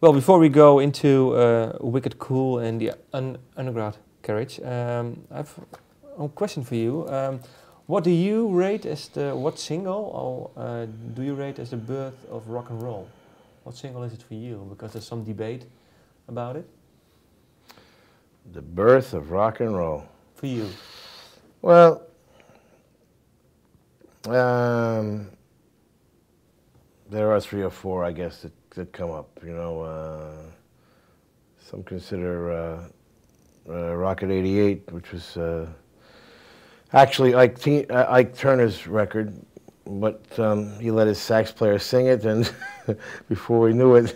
Well, before we go into Wicked Cool and the Underground Carriage, I have a question for you. What do you rate as what single, or do you rate as the birth of rock and roll? What single is it for you? Because there's some debate about it. The birth of rock and roll. For you? Well, there are 3 or 4, I guess, that come up. You know, some consider Rocket '88, which was actually Ike Turner's record, but he let his sax player sing it, and before we knew it,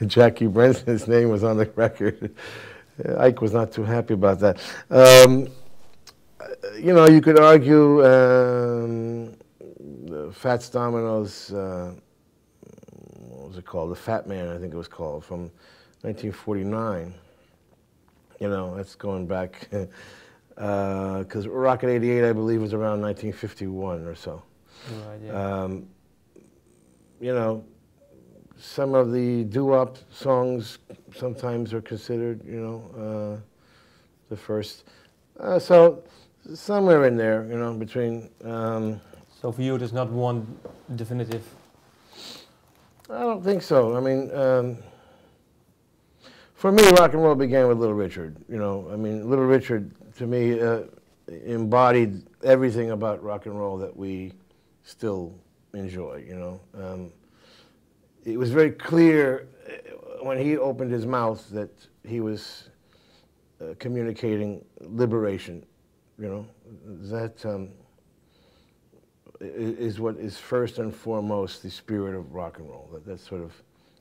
Jackie Brenson's name was on the record. Ike was not too happy about that. You know, you could argue Fats Domino's, what was it called? The Fat Man, I think it was called, from 1949. You know, that's going back, because Rocket '88, I believe, was around 1951 or so. Right, yeah. You know, some of the doo-wop songs sometimes are considered, you know, the first. So somewhere in there, you know, between. So for you, there's not one definitive. I don't think so. I mean, for me, rock and roll began with Little Richard. You know, I mean, Little Richard to me embodied everything about rock and roll that we still enjoy. You know, it was very clear when he opened his mouth that he was communicating liberation. You know, that is what is first and foremost the spirit of rock and roll. That sort of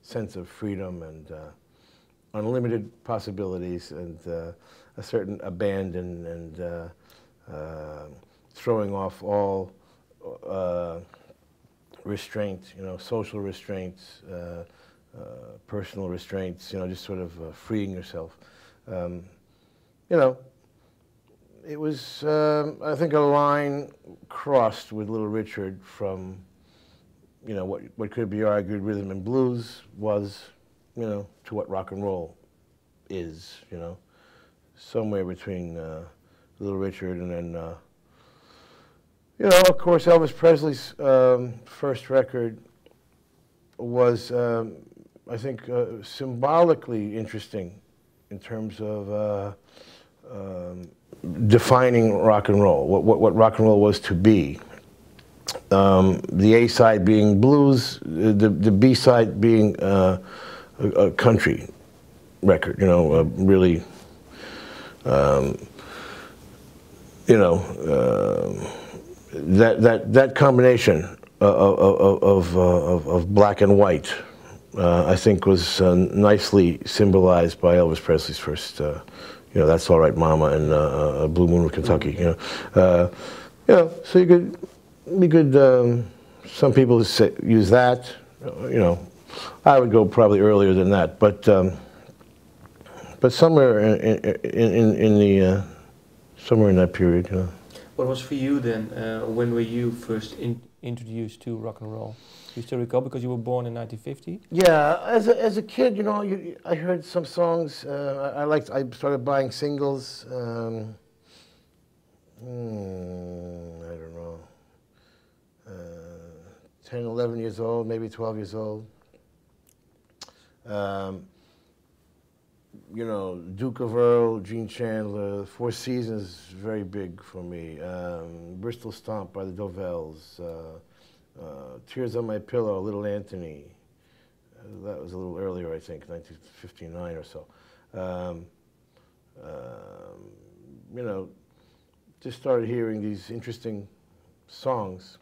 sense of freedom and unlimited possibilities, and a certain abandon and throwing off all restraint, you know, social restraints, personal restraints, you know, just sort of freeing yourself. You know, it was, I think, a line crossed with Little Richard from, you know, what could be argued rhythm and blues was, you know, to what rock and roll is, you know, somewhere between Little Richard and then, you know, of course, Elvis Presley's first record was, I think, symbolically interesting in terms of defining rock and roll, what rock and roll was to be. The A side being blues, the B side being a country record, you know, really, you know, that combination of black and white, I think, was nicely symbolized by Elvis Presley's first, you know, That's All Right Mama and Blue Moon of Kentucky. You know, so you could some people use that. You know, I would go probably earlier than that, but somewhere in the somewhere in that period. You know. What was for you then? When were you first introduced to rock and roll? You still recall, because you were born in 1950? Yeah, as a kid, you know, I heard some songs. I started buying singles. I don't know, 10, 11 years old, maybe 12 years old. You know, Duke of Earl, Gene Chandler, Four Seasons, very big for me. Bristol Stomp by the Dovells. Tears on My Pillow, Little Anthony. That was a little earlier, I think, 1959 or so. You know, just started hearing these interesting songs.